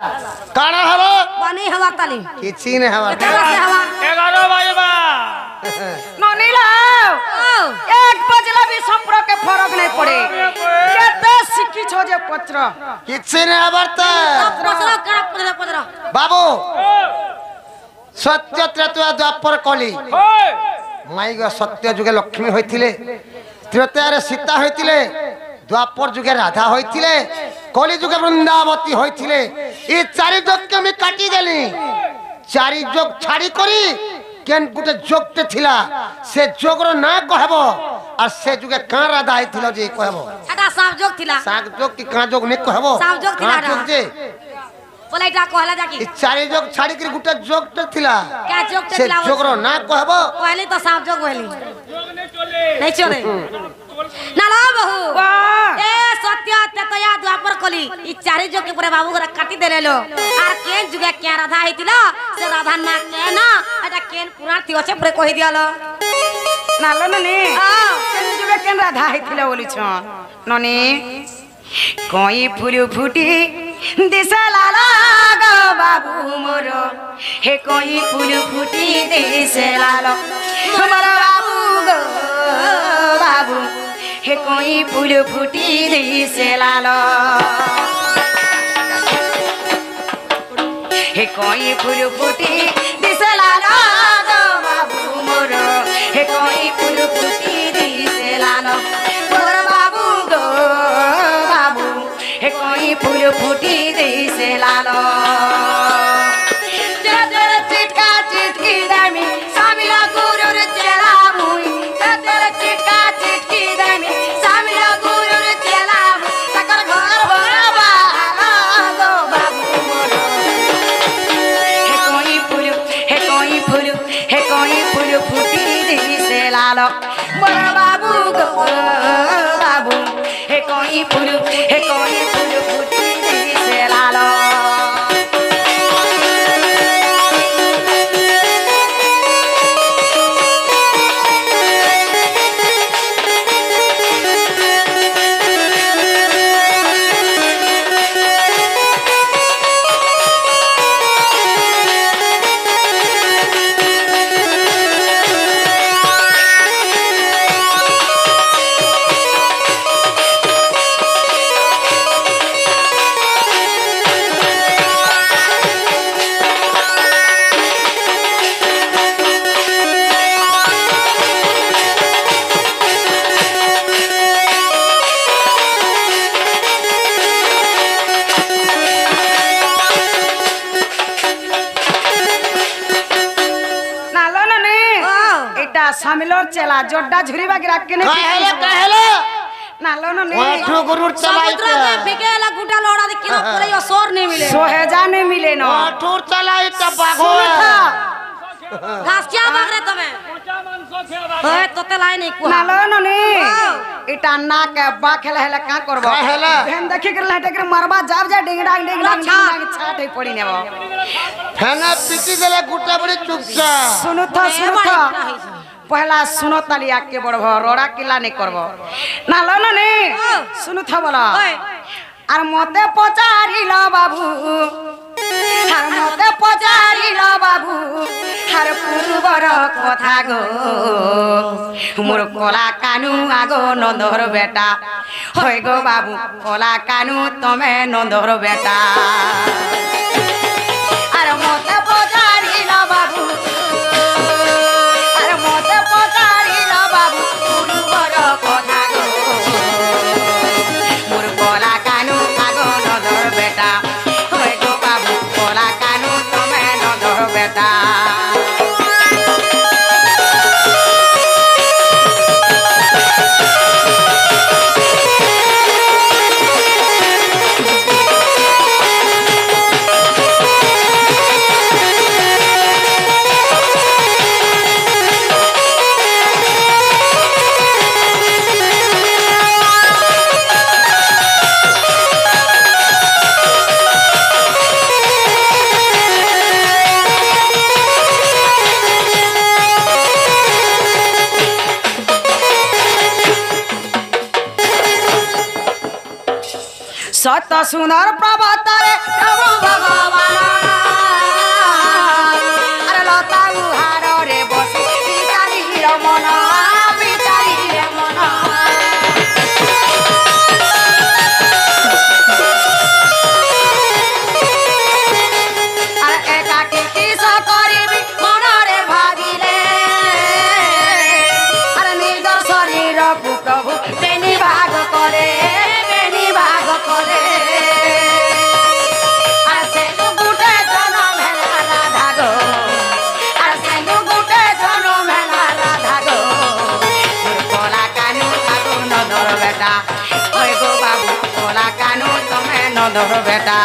काना हवा पानी हवा ताली किसी ने हवा 11 बजबा ननीला 1 बजला भी संपर्क के फरक नहीं पड़े केते सिक्की छो जे पत्र किसी ने हवाता पत्र करा पत्र बाबू सत्य त्रेता द्वापर कली माई गो सत्य जुगे लक्ष्मी होइथिले त्रेतारे सीता होइथिले द्वापर जुगे राधा होइथिले कली जुगे वृंदावती होइथिले ई चारि जोग के मी काटी देली चारि जोग छाड़ी करी केन गुटे जोगते थिला से जोगरो ना कहबो और से जुगे का राधा आइथिलो जे कहबो एटा साफ जोग थिला साग जोग की का जोग ने कहबो साफ जोग थिला जोग जे बोलाइटा कहला जाकी ई चारि जोग छाड़ी करी गुटे जोगते थिला क्या जोगते से थिला जोगरो ना कहबो पहले तो साफ जोग बोली नहीं चले नाला बहू ए सत्य ततया द्वापर कली ई चारि जोग के पूरे बाबू गोरा काटी देले लो आर केन जुगे क्या राधा हितिला से राधा ना के ना एटा केन पुराण थी अछे पूरे कहि दियालो नालो ननी केन जुगे केन राधा हितिला बोली छ ननी कोई फूल फुटी दिसला गो बाबू मोरो हे कोई फूल फुटी दिसला लो हमारा बाबू गो बाबू हे कोई फूल फुटी दिसला लो हे कोई फूल फुटी दिसला लो गो बाबू मोरो हे कोई फूल फुटी दिसला लो मोर बाबू गो बाबू हे कोई फूल फुटी दिसला लो तेरे चिटका चिटकी दमी सामिला गुरुर चला मुई तेरे चिटका चिटकी दमी सामिला गुरुर चला तकर घर बनवा गो बाबू मोरो हे कोई फूल फुटी दिसला लो मोर बाबू गो बाबू हे कोई फूल फुटी दिसला लो सामिलोर चला जोड्डा झुरी बागिरा के ने कहले नालो न ओए ठोकरूर चलाई समुद्र में बिकेला गुटा लोड़ा दे किलो करे सोर नहीं मिले सोहेजा नहीं मिले न ठोर चलाई त बागो घास क्या मांग रहे तुम्हें ओए तोते लाई नहीं को नालो न इटा ना के बा खेले हेले का करबो कहले हम देखि के लाटे के मारबा जाब जा डिंग डांग छाटे पड़ी नेबो फेना पिटी देले गुटा बड़ी चुपचाप सुनो था पहला सुनो तालिया के बड़भ रोड़ा किला नहीं करबो नालो न सुनु था बोला आर मते पचारी लो बाबू हार मते पचारी लो बाबू हार पूर्वर कथा गो मोर कोला कानू आगो नंदर बेटा होय गो बाबू कोला कानू तमे नंदर बेटा आर मते पचारी लो बाबू आर मते पचारी लो बाबू पूर्वर कथा गो मोर कोला कानू आगो नंदर बेटा होय गो बाबू कोला कानू तमे नंदर बेटा सत सुंदर प्रभात रे प्रभु भगवान ননদর বেটা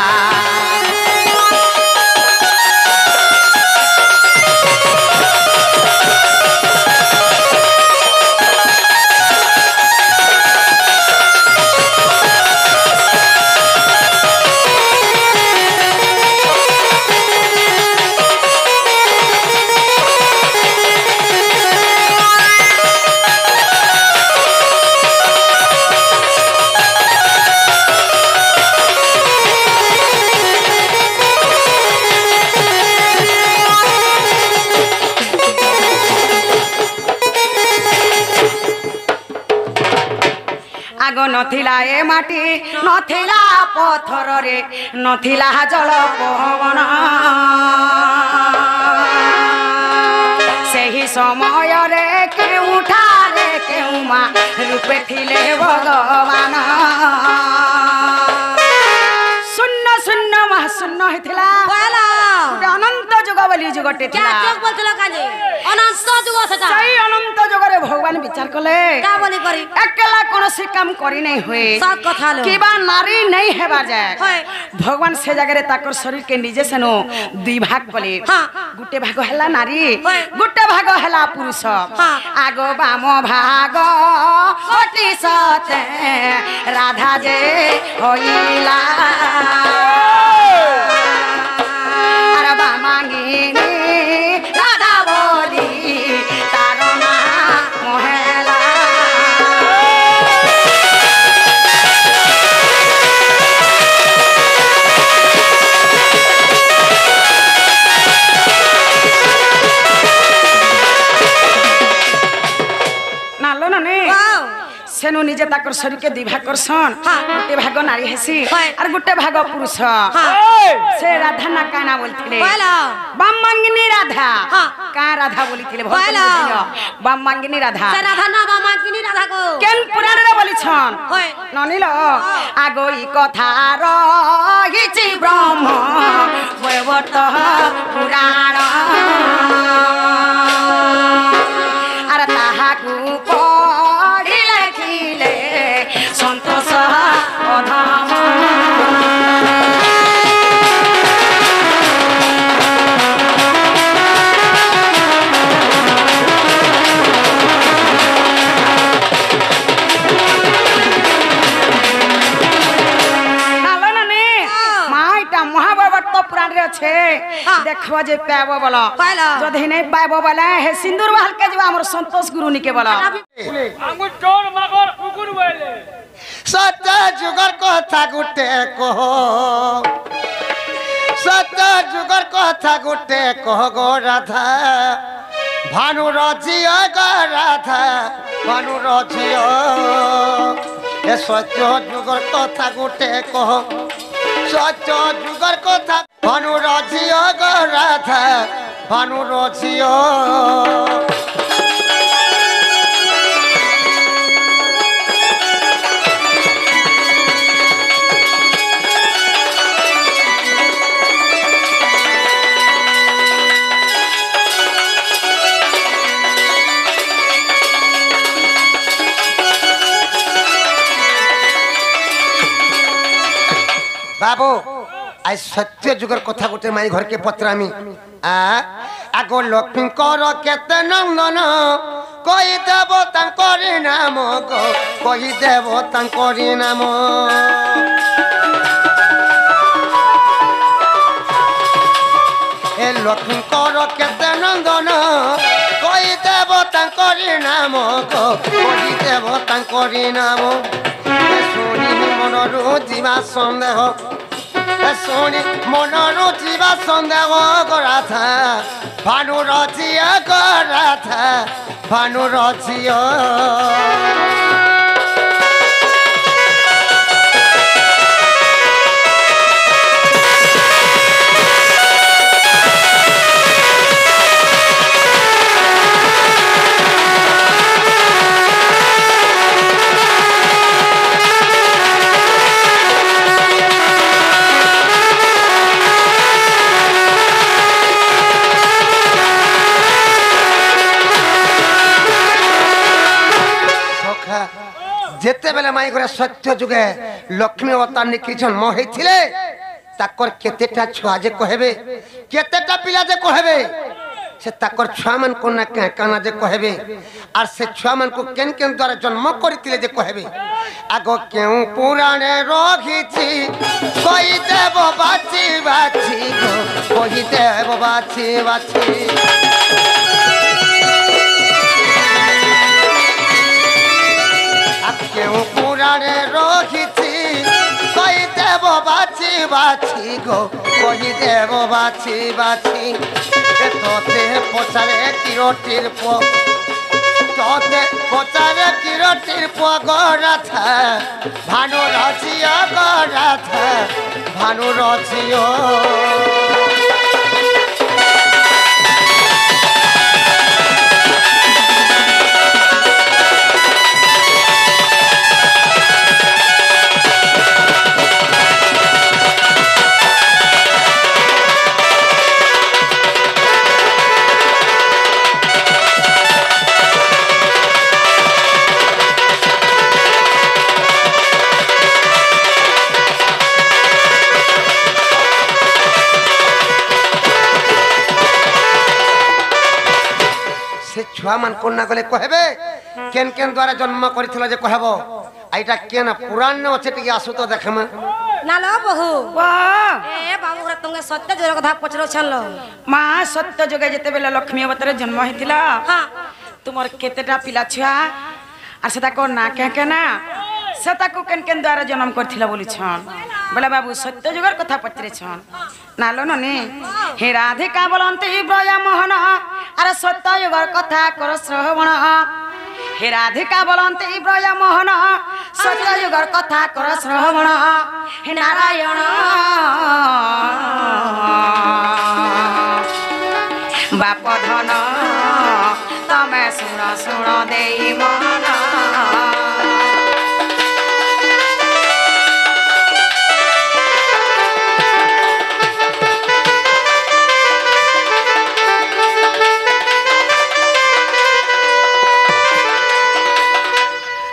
आग नथिला ए माटी नथिला पत्थर रे नथिला जल पवन सेही समय रे केउठारे केउमा रूपे थिले भगवान शून्य शून्य महाशून्य हेथिला अनंत जुग बोली जुगटे क्या जोग बोलथिला काजे अनंत जुग सेटा सही अनंत जुगरे भगवान विचार कले का बोली करी एकला कोनोसी काम करी नहीं हुए सब कथा लो किबा नारी नहीं हेबा जाय होय भगवान से जगह ताकर शरीर के निजे सेनो दुई भाग कले हां गुटे भाग हला नारी होय गुटे भाग हला पुरुष हां आगो बाम भाग अति सते राधा जे होइला अरे बामांगिनी राधा बोली तारो ना मोहेला नालो नने सेनु निजे ताकर शरीर के दिभा करसन गुटे भाग नारी हेसी और गुटे भाग पुरुष से राधा ना काना बोलथिले बामांगिनी राधा का राधा बोलिथिले बामांगिनी राधा से राधा ना बामांगिनी राधा को केन पुराण रे बोली छन ननिलो आगो ई कथा रहिछि ब्रह्म वैवर्त पुराण आर ताहाकु पढि लेखिले सन्तोष अधाम पुराण रे छे देखबो जे पाबो बोला जदि नै पाबो बोला हे सिंदूर महल के जो हमर संतोष गुरु नि के बोला आंगु चोर मागर उकुर बोले सत्य जुगर कथा गुटे कह सत्य जुगर कथा गुटे कह गो राधा भानु रजिय गो राधा भानु रजिय ए सत्य जुगर कथा गुटे कह सत्य जुगर कथा भानु रजिय गो राधा भानु रजिय बाबू आज सत्य जुगर कथा गोटे माई घर के पत्रामी आगो लक्ष्मी कर केते नंदन कही देव तांकरी नाम गो कही देव तांकरी नाम ए लक्ष्मी कर केते नंदन कही देव तांकरी नाम गो कही देव तांकरी नाम शुणी मनरु जीवा सन्देह शुणी मनरु जीवा सन्देह राधा भानु रचिय राधा भानु रचिय जेते बेले माई करे सत्य जुगे लक्ष्मी अवतार निकली जन्म होइथिले ताकर केतेटा छुआ जे कहबे केतेटा पिला जे कहबे से ताकर छुआ मन को ना काना जे कहबे और से छुआ मन को केन केन द्वारा जन्म करथिले जे कहबे आगो केउ पुराणे रखिछि कहि देव बाची बाची गो कहि देव बाची बाची केउ पुराणे रखिछि कहि देव बाची बाची गो कहि देव बाची बाची तोते पचारे किरोटिर पो तोते पचारे किरोटिर पो गरा था भानु रचियो गरा था भानु रचियो छुआ मन कोना गले कहबे केन केन द्वारा जन्म करिथिला जे कहबो आइटा केन पुराण न अछि टिके आसु तो देखमा नालो बहु वाह ए बाबू रे तुंगे सत्य जोर कथा पचरो छलो माँ सत्य जोगे जेते बेला लक्ष्मी अवतार जन्म हेतिला हां तुमर केतेटा पिला छुआ आ सेता को ना के ना सेता को केन केन द्वारा जन्म करथिला बोली छन बोला बाबू सत्य जोगर कथा पचरे छन नालो नने हे राधिका बोलंती ब्रया मोहन अरे सत्य जोगर कथा कर श्रवण हे राधिका बोलंती ब्रया मोहन सत्य जोगर कथा कर श्रवण हे नारायण बाप धन तमे सुन सुन देई मन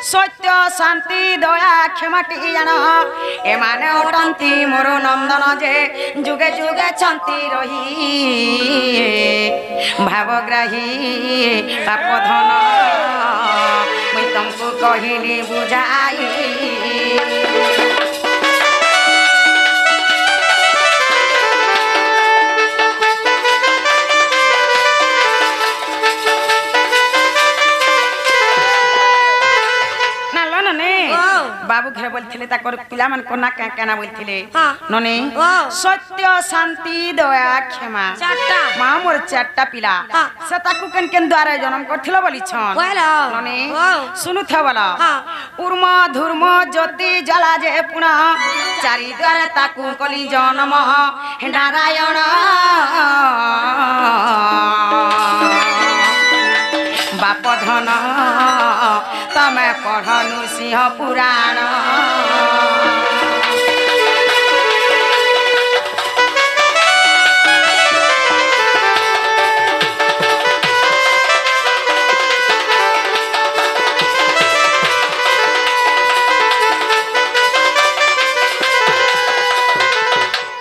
सत्य शांति दया क्षमाटी जान एमाने अटंती मोर नंदन जे जुगे जुगे छंती रही भावग्राही पाप धन मुई तुमको कहिली बुझाई बाबू घर बोलथिले ताकर पिला मन कोना काना बोलथिले नने सत्य शांति दया क्षमा चारटा मां मोर चारटा पिला सताकु केन केन द्वारा जन्म करथिलो बोली छन नने सुनु थबला उर्म धर्म ज्योति जला जे पुना चारि द्वारा ताकु कली जन्म हे नारायण बाप धन तमे पढ़नु सिंह पुराण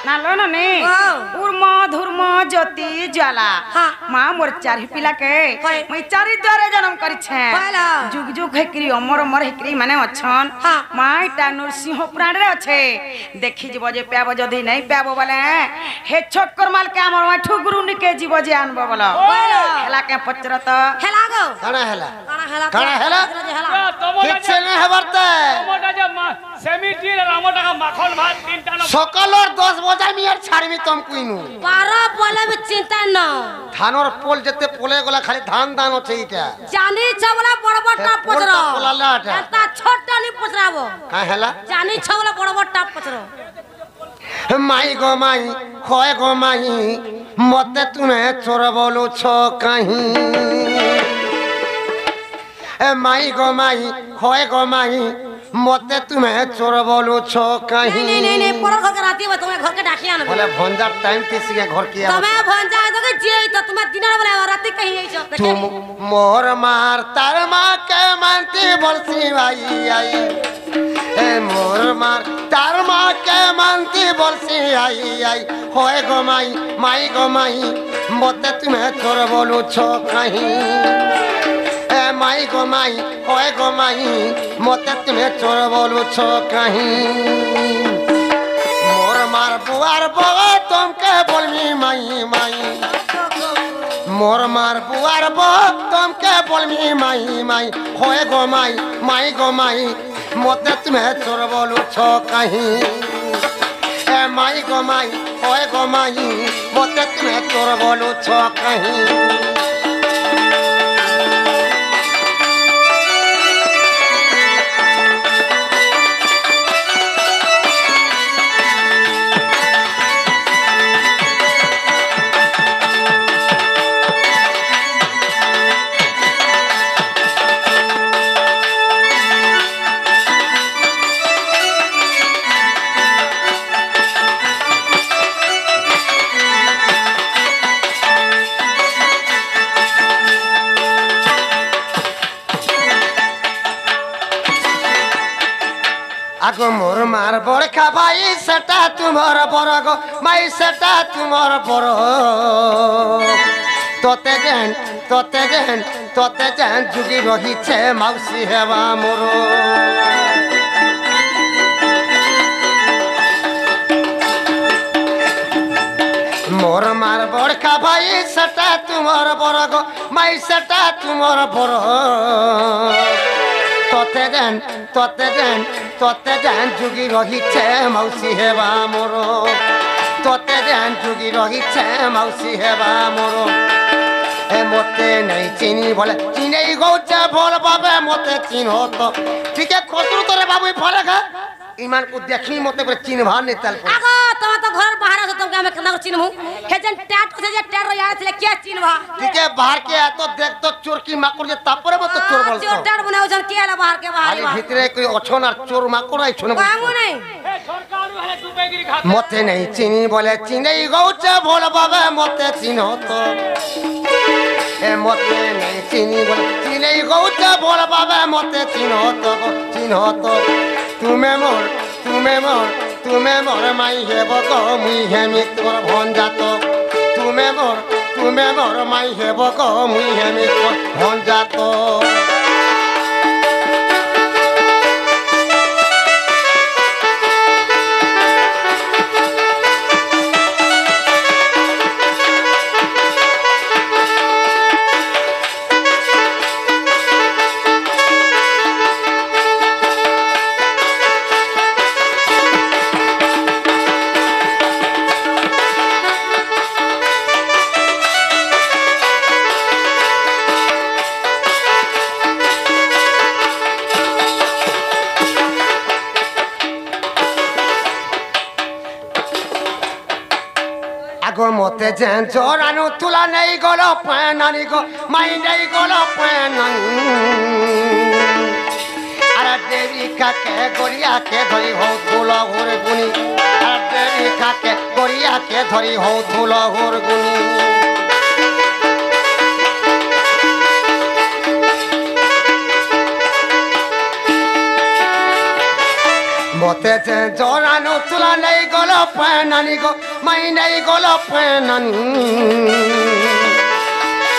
नालो नने उर्म धर्म ज्योति ज्वाला मां मोर चारि पिला के मैं चारि द्वारे जन्म करि छे जुग जुग हेकरी अमर अमर हेकरी माने अछन मां ता नरसिंह पुराण रे अछे देखि जीव जे प्याबो जदी नहीं प्याबो बोले हे छक्कर माल के हमर माठू गुरु निके जीव जे आनबो बोला हेला के पचरत हेला गो काना हेला काना हेला ठीक से नहीं हबरते टमाटा जे सेमिटी रामटा का माखन भात तीनटा न सकालर 10 बजे मियर छाड़मी तुम कुइनु 12 बोले भी चिंता न धानर पोल जते पोले गला खाली धान दान अछि इटा जानी छबला बड़ बड़टा पचरो पोला लाटा एता छोटा नि पचराबो का हेला जानी छबला बड़ बड़टा पचरो माई गो माई खोए गो माई मते तूने चोर बोलो छो कहीं ए माई गो माई खोए गो माई मते तुम्हें चोर बोलो छो कहीं नहीं पर घर के राती में तुम्हें घर के डाकी आन बोले भंजा टाइम किस के घर किया तुम्हें भंजा तो के जे तो तुम्हें दिन बोले राती कहीं आई छो तुम मोर मार तार मां के मानती बरसी भाई आई এ মোর মার তার মাকে মানতি বলছি আই আই হয় গো মাই গো মাই মতে তুমি তোর বলুছ কাহি এ মাই গো মাই হয় গো মাই মতে তুমি চোর বলুছ কাহি মোর মার বুয়ার বউ তোমাকে বলমি মাই মোর মার বুয়ার বউ তোমাকে বলমি মাই হয় গো মাই গো মাই মতে তুমি চোর বলুছ কাহি এ মাই গো মাই হয় গো মাই মতে তুমি চোর বলুছ কাহি আগো মোর মার বড়খা ভাই সেটা তোমার বড় গো মাই সেটা তোমার বড় তোতে যেন যুগি রহিছে মাউসি হেবা মোর মোর মার বড়খা ভাই সেটা তোমার বড় গো মাই সেটা তোমার বড় তোতে যেন যুগি রহিছে মাউসি হেবা মোর তোতে যেন যুগি রহিছে মাউসি হেবা মোর এ মতে নেই চিনি বলে চিনেই গৌছে ভোল বাবে মতে চিনহ তো ঠিক কতু তোরে বাবু ফলে খা ইমান কো দেখি মতে করে চিনভা নে তাল আগো তুমি তো ঘর বাহার আছো তোকে আমি কেন চিনমু হেজেন ট্যাট আছে যে ট্যাট রয়া আছে কে চিনভা ঠিক বাহার কে এত দেখ তো চোর কি মাকড় যে তারপরে মত চোর বলতো চোর ট্যাট বনাও জন কে আলা বাহার কে বাহার খালি ভিতরে কই অছন আর চোর মাকড় আই শুনে কামু নাই এ সরকারু হলে ডুবেগিরি খাতে মতে নেই চিনি বলে চিনেই গৌছে ভোল বাবে মতে চিনহ তো এ মতে নেই চিনি বলে চিনেই গৌছে ভোল বাবে মতে চিনহ তো তুমি মোর মাই হেব গো মুই হেমি তোর ভঞ্জাত তুমি মোর মাই হেব গো মুই হেমি তোর ভঞ্জাত আগো মতে যেন জোরানো তুলা নেই গল পানি গো মাই নেই গল পানি আর দেবী কাকে গড়িয়াকে ধরি হও ধুলো হুর গুনি আর দেবী কাকে গড়িয়াকে ধরি হও ধুলো হুর গুনি মতে যেন জোরানো তুলা নেই গল পানি গো মাই নেই গল পানি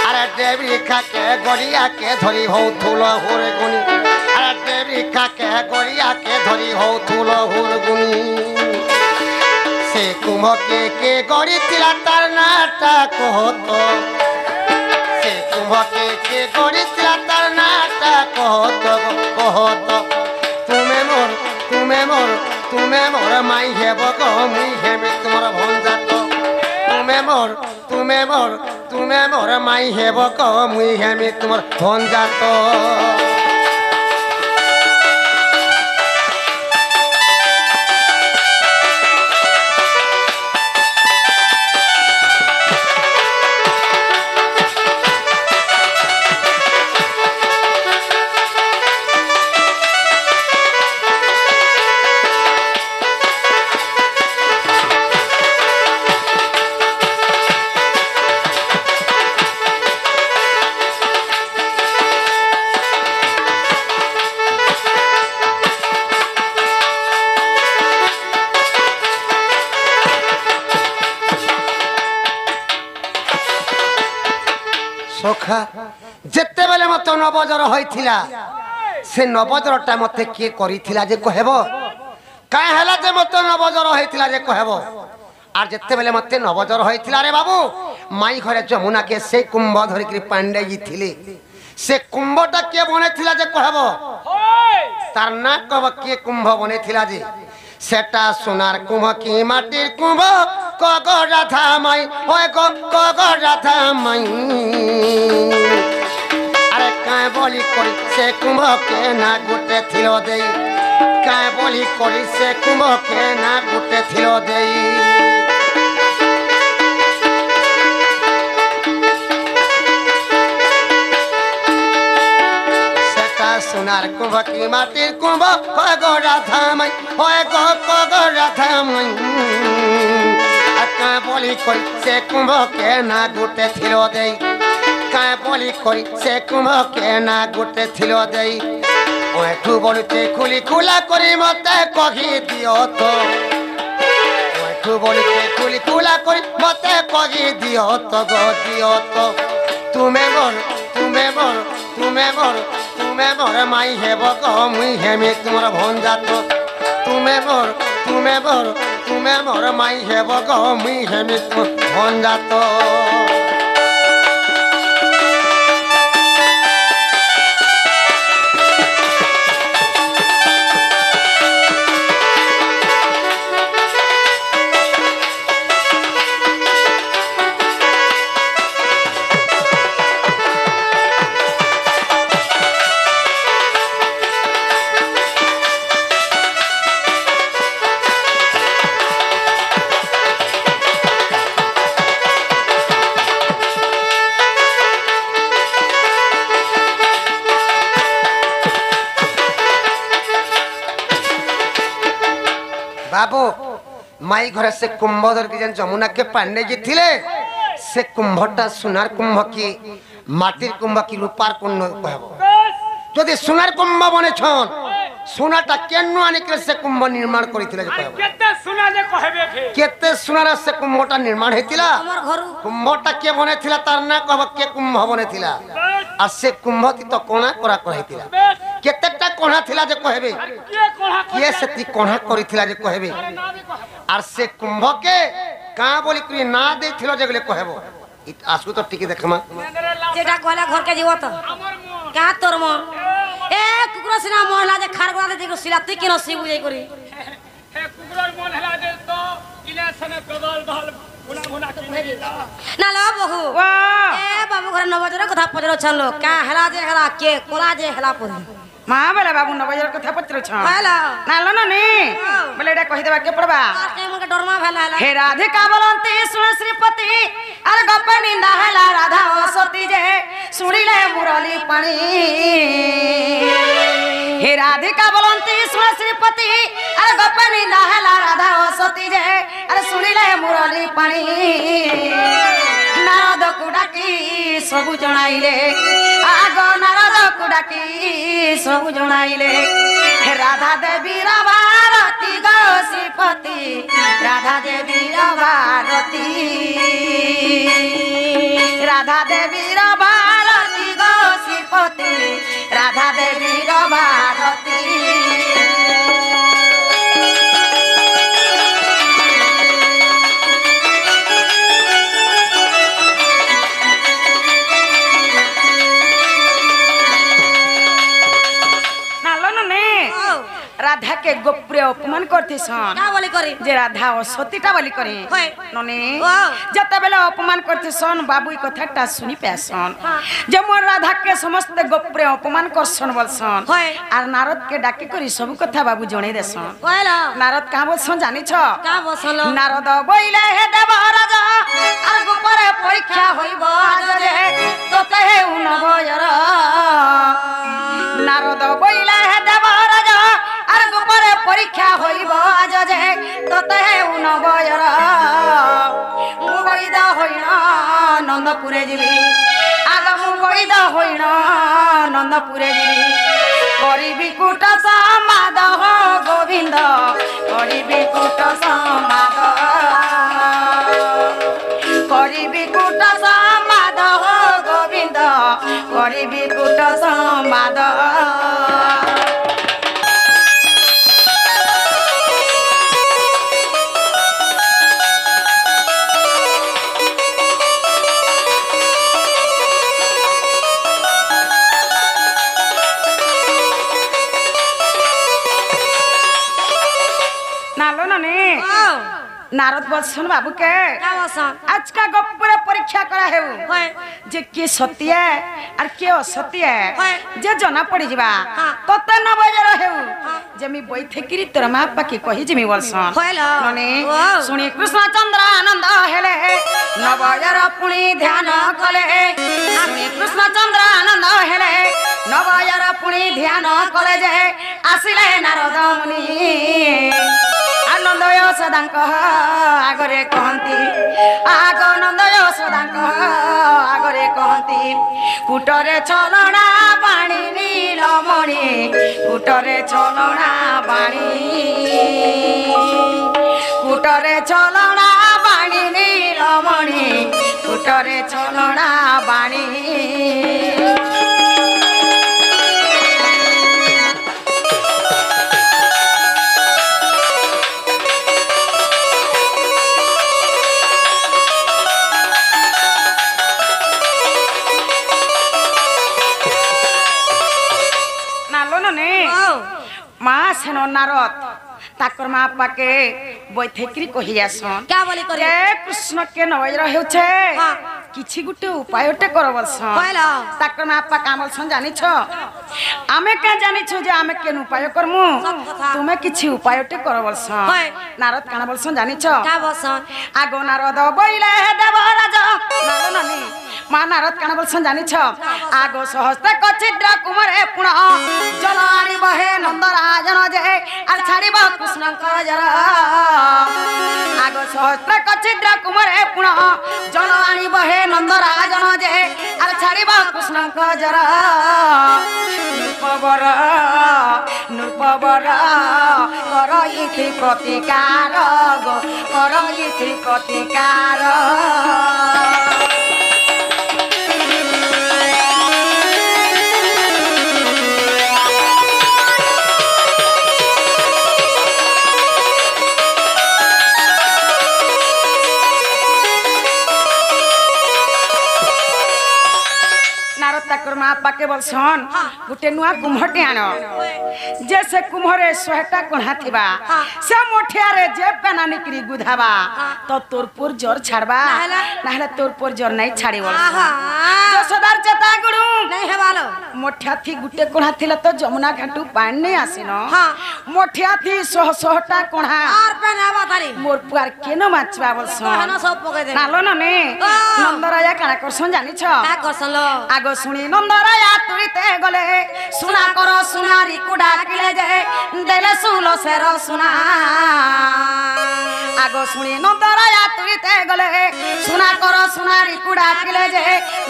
আর দেবী কাকে গড়িয়াকে ধরি হও ধুলো হুর গুনি আর দেবী কাকে গড়িয়াকে ধরি হও ধুলো হুর গুনি সে কুম্ভকে কে গড়িছিলা তার নাটা কহত সে কুম্ভকে কে গড়িছিলা তার নাটা কহত তুমি মোর মাই হেব গো মুই হেমি তোমার ভঞ্জাত তুমি মোর মাই হেব গো মুই হেমি তোমার ভঞ্জাত ସଖା ଯେତେବେଳେ ମତେ ନବଜର ହୋଇଥିଲା ସେ ନବଜରଟା ମତେ କିଏ କରିଥିଲା ଯେ କହିବ କାଁ ହେଲା ଯେ ମତେ ନବଜର ହୋଇଥିଲା ଯେ କହିବ আর যেতেবেলে মতে নবজর হয়েছিল রে বাবু মাই ঘরে যমুনাকে সেই কুম্ভ ধরিকি পাণ্ডে গিয়েছিলে সে কুম্ভটা কে বনেছিল যে কহব তার না কব কে কুম্ভ বনেছিল যে সেটা সোনার কুম্ভ কি মাটির কুম্ভ কগ রাধা মাই ওই কগ রাধা মাই আরে কায় বলি করি সে কুম্ভকে না গুটে থিল দেই কায় বলি করি সে কুম্ভকে না গুটে থিল দেই সোনার কুম্ভ কি মাটির কুম্ভ হয় গো রাধামাই হয় গো রাধামাই কাঁ বলি কই সে কুম্ভকে না গুটে থিল দেই কাঁ বলি কই সে কুম্ভকে না গুটে থিল দেই ওঠু বলুতে খুলি খুলা করি মতে কহি দিও তো ওঠু বলুতে খুলি খুলা করি মতে কহি দিও তো গো দিও তো তুমি বল তুমি বল তুমি বল তুমি মোর মাই হেব গো মুই হেমি তোমার ভঞ্জা তো তুমি মোর মাই হেব গো মুই হেমি তোমার ভঞ্জা তো बाबू माई घर से कुंभ धर के जमुना के पांडे जी थिले से कुंभटा सोनार कुंभ की माटिर कुंभ की रूपार कुंभ कहबो जदि सोनार कुंभ बने छन सोनाटा केनु आनि के से कुंभ निर्माण करिथिले कहबो केते सोना जे कहबे फे केते सोनार से कुंभटा निर्माण हेतिला हमर घर कुंभटा के बने थिला तार ना कहबो के कुंभ बने थिला आ से कुंभ ती तो कोना करा कहितिला केतेटा कोना थिला जे कहबे के कोढ़ा ये सती कोना करिथिला जे कहबे আর সে কুম্ভকে কা বলি করি না দেইছিল যেগুলো কহেবো আসু তো টিকে দেখমা যেটা কইলা ঘর কে জীবত আমার মন কা তোর মন এ কুকুর সিনা মহলা যে খার গোলা যে সিলা তুই কেন সিবু যাই করি হে কুকুরের মন হেলা দে তো ইলেকশনে কদল ভাল গুনা গুনা কি না লো বহু এ বাবু ঘরে নবজরে কথা পজর ছলো কা হেলা যে হেলা কে কোলা যে হেলা পড়ি মা বেলা বাবু নবজর কথা পত্রছ হেলা নালো না নে বলে এটা কহি দেবা কে পড়বা আর কে মকে ডরমা ভেলা হেলা হে রাধিকা বলন্তি শুণ শ্রীপতি আর গপ নিন্দা হেলা রাধা ও সতী যে শুনিলে মুরলি পানি হে রাধিকা বলন্তি শুণ শ্রীপতি আর গপ নিন্দা হেলা রাধা ও সতী যে আর শুনিলে মুরলি পানি নারদ কুডাকি সবু জনাইলে আগ নারদ কুডাকি সবু জনাইলে রাধা দেবীর ভারতী গো শ্রীপতি রাধা দেবীর ভারতী রাধা দেবীর ভারতী গো শ্রীপতি রাধা দেবীর ভারতী राधा के गोप्रिय अपमान करती सन का बोली करी जे राधा सतीटा बोली करे होय नने वाओ जते बेले अपमान करती सन बाबू ई कथाटा सुनी पैसन जे मोर राधा के समस्त गोप्रिय अपमान करसन बोलसन होय आर नारद के डाकी करी सब कथा बाबू जणे देसन होयला नारद का बोलसन जानि छ का बसलो नारद बोइले हे देव राजा आर गोपरे परीक्षा होइबो आज रे तोते हे उनबयर नारद बोइले हे देव राजा आर गोपरे परीक्षा होइबो आज जे तोते हे उनबयर मु बइद होइना नंदपुरे जीवी आग मु बइद होइना नंदपुरे जीवी करिबी कुट समाद हो गोविंद करिबी कुट समाद करिबी कुट समाद हो गोविंद नारद बसन बाबू के का बसन आज का गप्पुरे परीक्षा करा हेउ जे के सत्य और के असत्य जे जना पड़ी जिबा तते न बजे रहेउ जे मी बैठे किरी तोर मां पाके कहि जिमी बलसन नने सुनी कृष्ण चंद्र आनंद हेले नवयर पुणी ध्यान कले सुनी कृष्ण चंद्र आनंद हेले नवयर पुणी ध्यान कले जे आसिले नारद मुनि आनंद यशोदांक आगरे कहती आग नंद यशोदांक आगरे कहती कुटरे चलना पानी नीलमणि कुटरे चलना पानी कुटरे चलना पानी नीलमणि कुटरे चलना पानी माँ सेनो नारद ताकर माँ पाके बैठेकरी कहि आसन क्या बोली करे कृष्ण के नवज रहउ छे किछि गुटे उपायटे करबलसन कहला ताकर माँ पा कामलसन जानि छ आमे का जानि छ जे आमे केन उपाय करमु तुमे किछि उपायटे करबलसन नारद काना बलसन जानि छ का बसन आगो नारद बइले देवराज नालो ननी माँ नारद काना बलसन जानि छ आगो सहस्त्र कछिद्र कुमारे पुण जलानी बहे नंदराजन जे आर छाड़िब कृष्ण जर आगो सहस्त्र कछिद्र कुमारे पुण जलानी बहे नंदराजन जे आर छाड़िब कृष्ण जर नृपवर करइथि प्रतिकार गो करइथि प्रतिकार माँ पाके बलसन गुटे नुआ कुम्हटे आन जैसे कुम्हरे 100टा कोढ़ा थिबा से मोठिया रे जे पेना निकरी गुधाबा तो तोर पुर जोर छाड़बा नाहले तोर पुर जोर नहीं छाड़ी बलसन जसोदार चता गुडू नहीं हेबालो मोठिया थी गुटे कोढ़ा थिला तो जमुना घाटू पानी नहीं आसिनो मोठिया थी 100टा कोढ़ा और पेनाबा थारी मोर पुआर केनो माचबा बलसन कहना सब पके दे नालो नने नंदराया काना करसन जानि छ का करसन लो आगो सुनी नंदराया तुरिते गले सुना करो सुनारी कुडा किले जे देले सुलो सेरो सुना आगो सुनी नंदराया तुरिते गले सुना करो सुनारी कुडा किले जे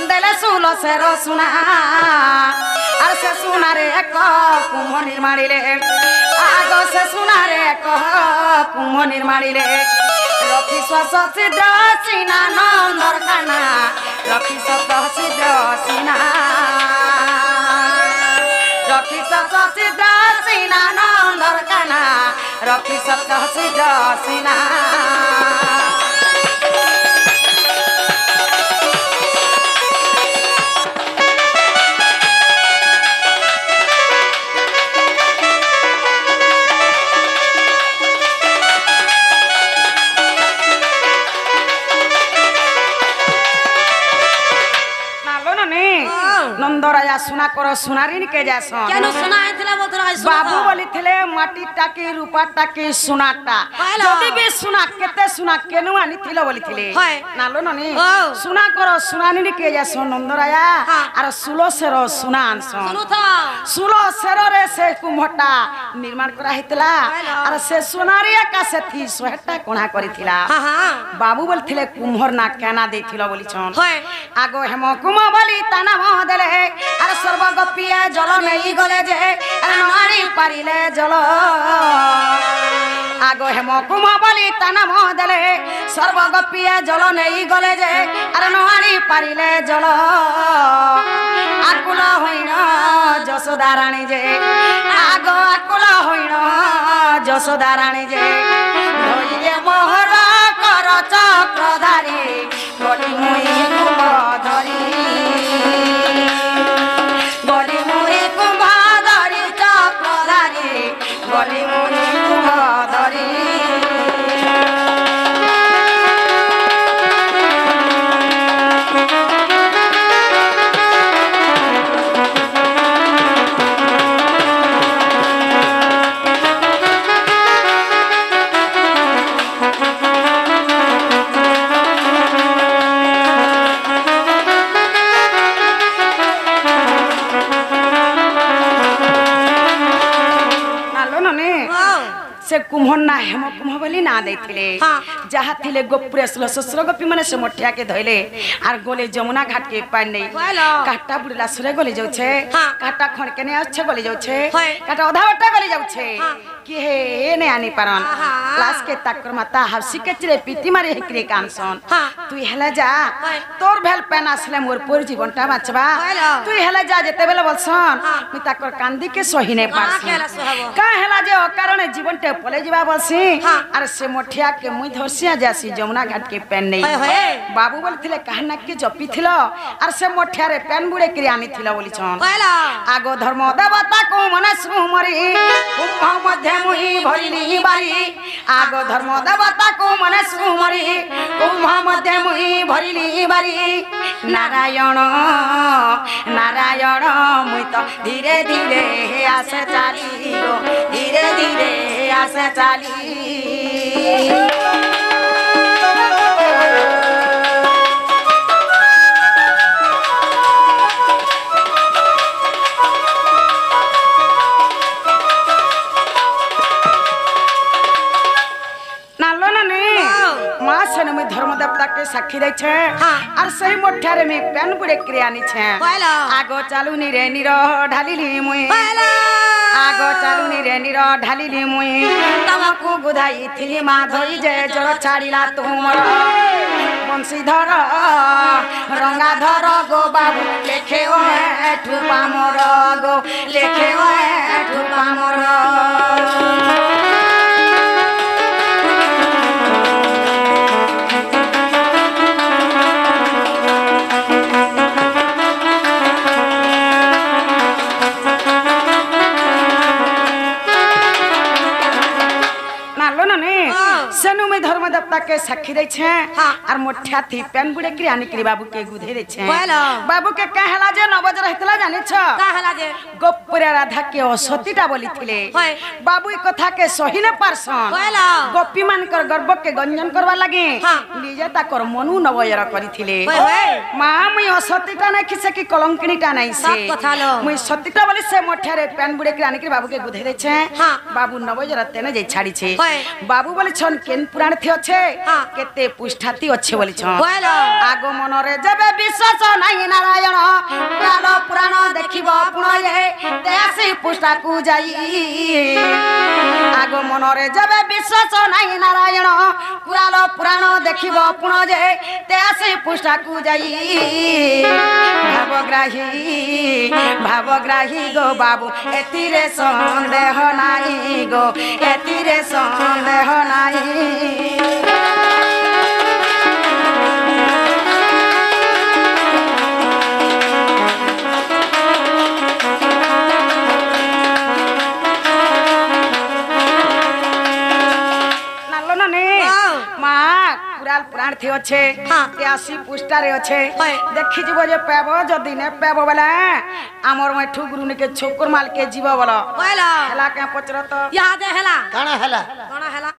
देले सुलो सेरो सुना आर से सुनारे एक कुम्भ निर्माणिले आगो से सुनारे एक कुम्भ निर्माणिले रखी श्वास सिद्ध सीना नंदर काना रखी सत सिद्ध सीना रखी सत सिद्ध सीना नंदर काना रखी सत सिद्ध सीना नंदराया सुना करो सुनारिन के जासन केनो सुनाए थिला बोतरा बाबू बोली थिले माटी टाकी रूपा टाकी सुनाटा जदी भी सुना केते सुना केनु आनी थिले बोली थिले नालो ननी सुना करो सुनानिन के जासन नंदराया आर सुलो सेरो सुनान सन सुनु था सुलो सेरो रे से कुम्भटा निर्माण करा हितला आर से सुनारिया का से थी 100टा कोणा करिथिला बाबू बोली थिले कुम्भर ना केना देथिला बोली छन आगो हेम कुम बोली ताना मोह देले अरे सर्वगपिया जल नहीं गले जे अरे नवाणी पारिले जल आगो हेम कुम बोली ताना मोह देले सर्वगपिया जल नहीं गले जे अरे नवाणी पारिले जल आकुल होइन जसोदा रानी जे आगो आकुल होइन जसोदा रानी जे धोइले मोहर कर चक्रधारी गली मुई कुम धरी गली मुई कुम धरी चक्रधारी गली मुई कुम धरी से कुम्भ ना हेम कुम्भ बोली ना देथिले जहा थिले गोपुरे ससुर गोपी माने से मोठिया के धइले आर गोले जमुना घाट के पार नहीं काटा बुड़ला सुरे गले जाउ छे काटा खणके ने अच्छे गले जाउ छे काटा आधा बटा गले जाउ छे कि हे ने आनी पारन क्लास के ताकर माता हाउसी के चिरे पीती मारे हेकरे काम सन तू हेला जा तोर भेल पेन आसले मोर पूर जीवनटा बाचबा तू हेला जा जेते बेले बोलसन मी ताकर कांदी के सही ने पारसी का हेला जे ओ कारण जीवनटे पले जीवा बोलसी अरे से मोठिया के मुई धरसिया जासी जमुना घाट के पेन नहीं बाबू बोलथिले कहना के जपी थिलो अरे से मोठिया रे पेन बुड़े के आनी थिलो बोली छन आगो धर्म देवता को मन सुमरी कुंभ मध्य मुई भरिली बारी आगो धर्म देवता को मन सुमरी कुंभ मध्य मुई भरिली बारी नारायण नारायण मुई तो धीरे धीरे आसे चाली गो धीरे धीरे आसे चाली धर्म देवता के साक्षी दे छे और सही मोठा रे में पेन बुड़े क्रियानी छे आगो चालू नी रे नीर ढालिली मुई आगो चालू नी रे नीर ढालिली मुई तमको गुधाई थी मा धोई जे जर छाड़ीला तुमर बंशीधर रंगाधर गो बाबू लेखे ओ ठुपा मोर गो लेखे ओ ठुपा मोर सेनु में धर्म देवता के साक्षी दे छे और मोठा थी पेन बुड़े के आनी के बाबू के गुधे दे छे बाबू के कहला जे 9 बजे रहतला जानि छ कहला जे गोपुरे राधा के असतीटा बोली थिले बाबू ई कथा के सही ने पारसन गोपी मान कर गर्व के गंजन करवा लागे लीजे ता कर मनु नवयर करी थिले मां मुई असतीटा ना खिसे की कलंकिनीटा नाही से मुई सतीटा बोली से मोठा रे पेन बुड़े के आनी के बाबू के गुधे दे छे बाबू 9 बजे रहते ने जे छाड़ी छे बाबू बोले छन केन पुराण थी अच्छे केते पुष्ठाती अच्छे बोली छन आगो मन रे जबे विश्वास नाही नारायण पुराण पुराण देखिबो पुणये तेसी पुष्ठा को जाई आगो मन रे जबे विश्वास नाही नारायण पुराण देखिबो पुणये तेसी पुष्ठा को जाई भावग्राही गो बाबू एतिरे संदेह नाही गो एतिरे संदेह नाही पुराण थी अच्छे त्यासी पुष्टा रे अच्छे देखि जीव जे पेबो जदी ने पेबो बेला हमर मैं ठुगुरु ने के छोकर माल के जीव बोलो हला के पचर तो याद हला काना हला